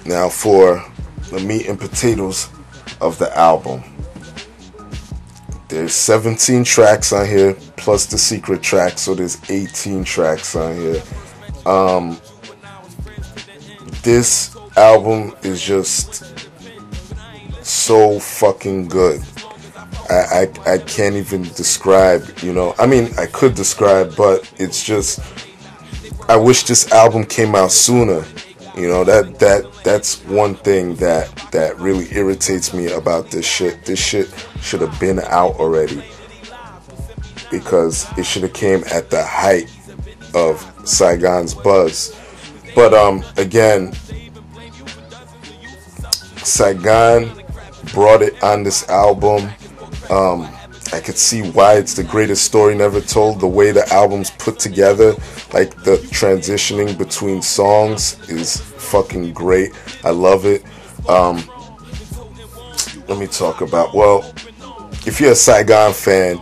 Now for the meat and potatoes of the album. There's 17 tracks on here, plus the secret track, so there's 18 tracks on here. This album is just so fucking good. I can't even describe, you know. I mean, I could describe, but it's just, I wish this album came out sooner. You know, that's one thing that really irritates me about this shit. This shit should have been out already, because it should have came at the height of Saigon's buzz. But again, Saigon brought it on this album. I could see why it's the greatest story never told. The way the album's put together, like the transitioning between songs, is fucking great. I love it. Let me talk about, well, if you're a Saigon fan,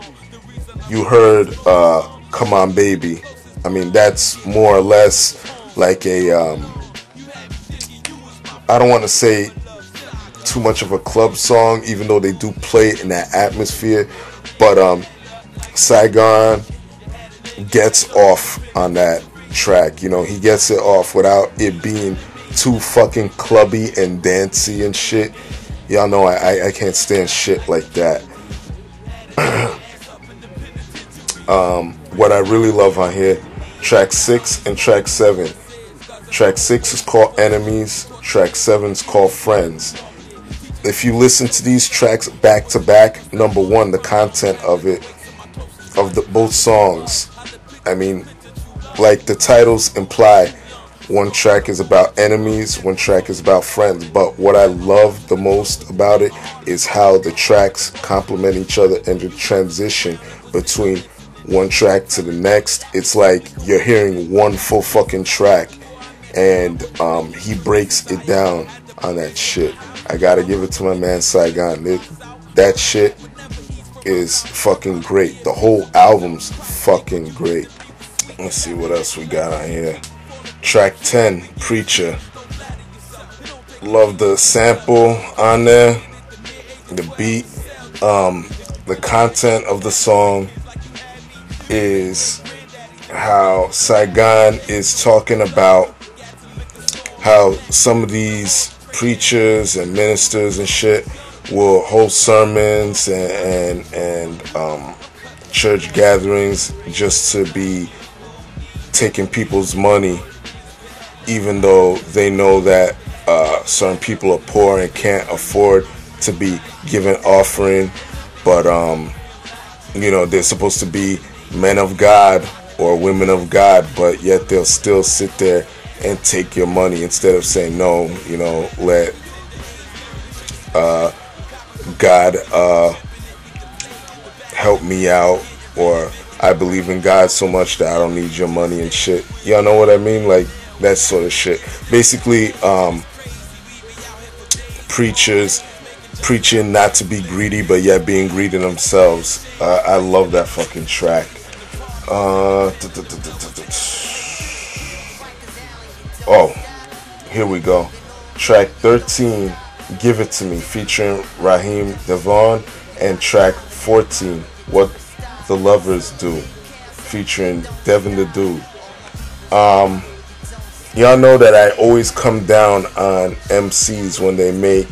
you heard Come On Baby. I mean, that's more or less like a, I don't want to say too much of a club song, even though they do play it in that atmosphere, but Saigon gets off on that track. You know, he gets it off without it being too fucking clubby and dancey and shit. Y'all know I can't stand shit like that. What I really love on here, track 6 and track 7. Track 6 is called Enemies, track 7 is called Friends. If you listen to these tracks back to back, number one, the content of it, of both songs, I mean, like the titles imply, one track is about enemies, one track is about friends. But what I love the most about it is how the tracks complement each other and the transition between one track to the next. It's like you're hearing one full fucking track, and he breaks it down on that shit. I gotta give it to my man Saigon. That shit is fucking great. The whole album's fucking great. Let's see what else we got on here. Track 10, Preacher. Love the sample on there, the beat. The content of the song is how Saigon is talking about how some of these preachers and ministers and shit will hold sermons and church gatherings just to be taking people's money, even though they know that certain people are poor and can't afford to be given offering. But you know, they're supposed to be men of God or women of God, but yet they'll still sit there and take your money instead of saying, no, you know, let God help me out, or I believe in God so much that I don't need your money and shit. Y'all know what I mean? Like that sort of shit. Basically, preachers preaching not to be greedy, but yet being greedy themselves. I love that fucking track. Oh, here we go. Track 13, Give It To Me, featuring Raheem Devon, and track 14, What the Lovers Do, featuring Devin the Dude. Y'all know that I always come down on MCs when they make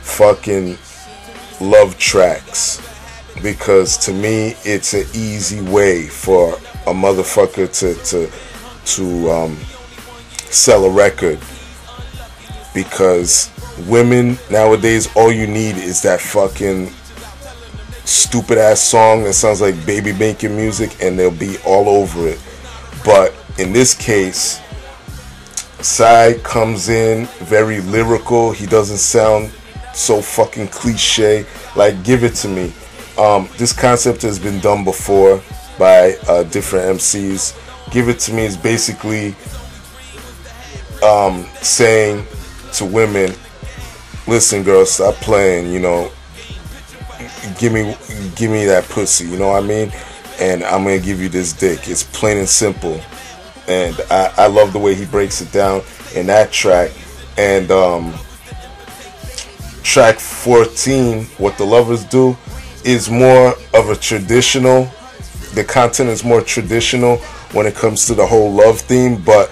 fucking love tracks, because to me it's an easy way for a motherfucker to sell a record, because women nowadays, all you need is that fucking stupid ass song that sounds like baby making music and they'll be all over it. But in this case, Sai comes in very lyrical. He doesn't sound so fucking cliche. Like, give it to me. This concept has been done before by different MCs. Give it to me is basically saying to women, listen, girl, stop playing, you know, give me that pussy, you know what I mean? And I'm gonna give you this dick. It's plain and simple. And I love the way he breaks it down in that track. And track 14, What the Lovers Do, is more of a traditional. The content is more traditional when it comes to the whole love theme. But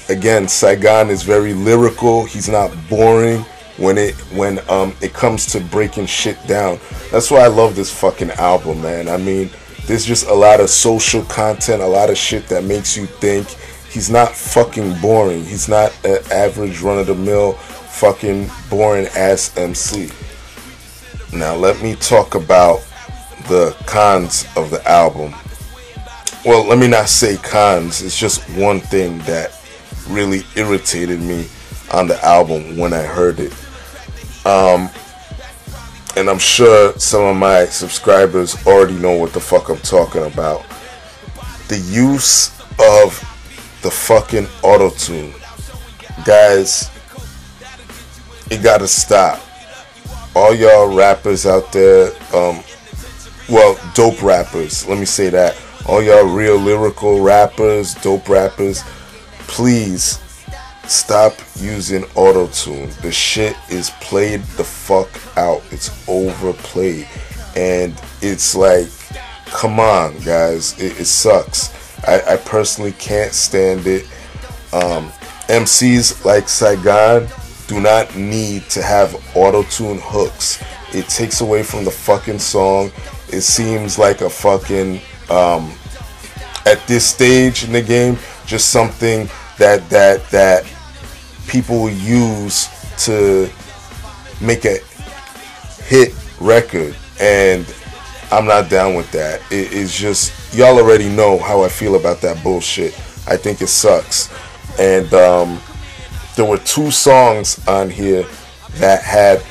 again, Saigon is very lyrical. He's not boring when it comes to breaking shit down. That's why I love this fucking album, man. I mean, there's just a lot of social content, a lot of shit that makes you think. He's not fucking boring. He's not an average run-of-the-mill fucking boring ass MC. Now let me talk about the cons of the album. Well, let me not say cons. It's just one thing that really irritated me on the album when I heard it. And I'm sure some of my subscribers already know what the fuck I'm talking about. The use of the fucking auto-tune. Guys, it gotta stop. All y'all rappers out there, well, dope rappers, let me say that. All y'all real lyrical rappers, dope rappers, please stop using auto-tune. The shit is played the fuck out. It's overplayed. And it's like, come on, guys. It sucks. I personally can't stand it. MCs like Saigon do not need to have auto-tune hooks. It takes away from the fucking song. It seems like a fucking, at this stage in the game, just something that people use to make a hit record, and I'm not down with that. It's just, y'all already know how I feel about that bullshit. I think it sucks. And there were 2 songs on here that had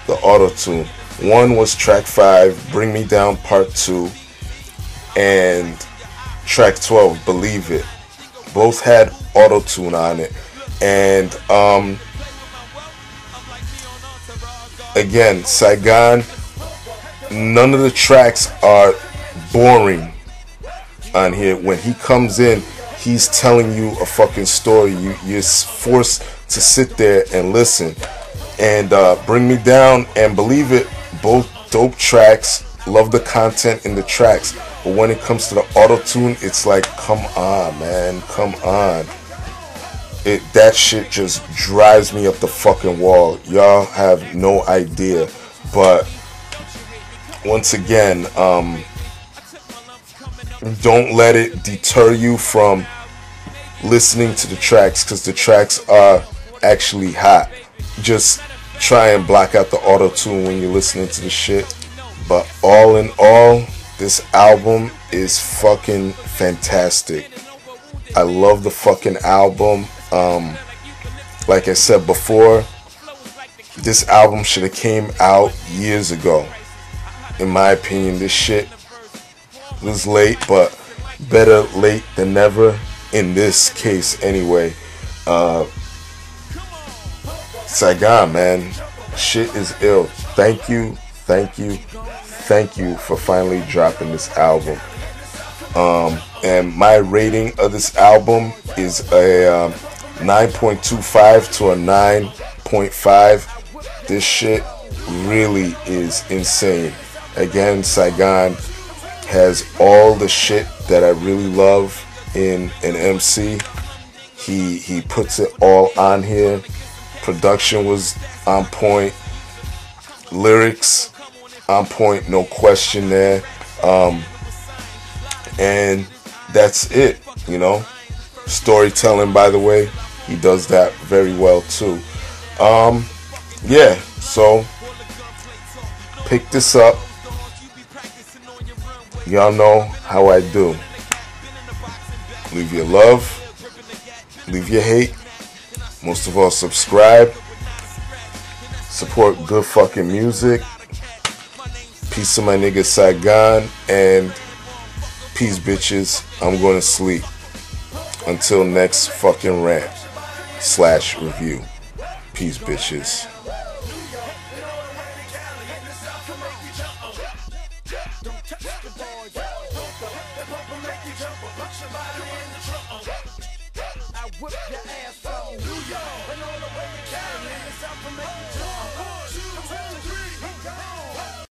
the auto-tune. One was track 5, Bring Me Down Part 2, and track 12, Believe It. Both had auto-tune on it. And again, Saigon, none of the tracks are boring on here. When he comes in, he's telling you a fucking story. You're forced to sit there and listen. And Bring Me Down and Believe It, both dope tracks. Love the content in the tracks. But when it comes to the auto-tune, it's like, come on, man, come on. That shit just drives me up the fucking wall. Y'all have no idea. But once again, don't let it deter you from listening to the tracks, because the tracks are actually hot. Just try and block out the auto-tune when you're listening to the shit. But all in all, this album is fucking fantastic. I love the fucking album. Like I said before, this album should have came out years ago. In my opinion, this shit was late, but better late than never in this case anyway. Saigon, man, shit is ill. Thank you for finally dropping this album. And my rating of this album is a 9.25 to a 9.5. This shit really is insane. Again, Saigon has all the shit that I really love in an MC. He puts it all on here. Production was on point. Lyrics on point, no question there. And that's it, you know. Storytelling, by the way, he does that very well too. Yeah, so pick this up. Y'all know how I do. Leave your love, leave your hate. Most of all, subscribe. Support good fucking music. Peace to my nigga Saigon. And peace, bitches. I'm going to sleep. Until next fucking rant / review. Peace, bitches.